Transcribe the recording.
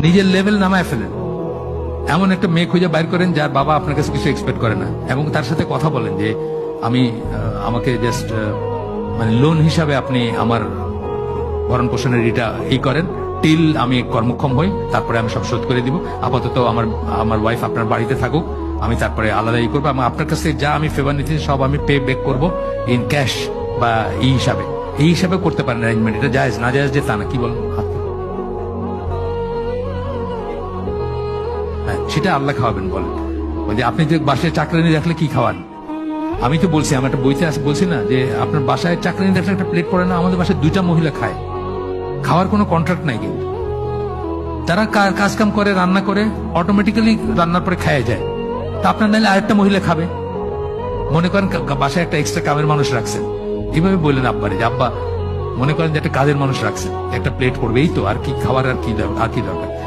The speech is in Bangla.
নিজের লেভেল নামায় ফেলেন। এমন একটা মেয়ে খুঁজে বাইর করেন যার বাবা আপনার কাছে কিছু এক্সপেক্ট করে না, এবং তার সাথে কথা বলেন যে আমাকে জাস্ট মানে লোন হিসাবে আপনি আমার ভরণ পোষণের এটা করেন, টিল আমি কর্মক্ষম হই, তারপরে আমি সব শোধ করে দিব। আপাতত আমার ওয়াইফ আপনার বাড়িতে থাকুক, আমি তারপরে আলাদা করবো। আপনার কাছে যা আমি ফেভার নিচ্ছি সব আমি পে ব্যাক করবো ইন ক্যাশ বা এই হিসাবে করতে পারেন অ্যারেঞ্জমেন্ট। এটা জায়েজ না জায়েজ যে তা না, কি বলেন? হ্যাঁ, সেটা আল্লাহ খাওয়াবেন বলেন। যে আপনি যে বাসায় চাকরানি রাখলে কি খাওয়ান? আমি তো বলছি, আমার একটা বইতে বলছি না যে আপনার বাসায় চাকরানি রাখলে একটা প্লেট পড়ে না। আমাদের বাসায় 2টা মহিলা খায়, খাওয়ার কোনো কন্ট্রাক্ট নাই, কিন্তু তারা কাজ কাম করে, রান্না করে, অটোমেটিক্যালি রান্নার পরে খায় যায়। তা আপনার নাইলে আরেকটা মহিলা খাবে। মনে করেন বাসায় একটা এক্সট্রা কামের মানুষ রাখছেন, এইভাবে বললেন আব্বারে যে আব্বা মনে করেন যে একটা কাজের মানুষ রাখছেন, একটা প্লেট পড়বে, এই তো, আর কি খাবার, আর কি দরকার।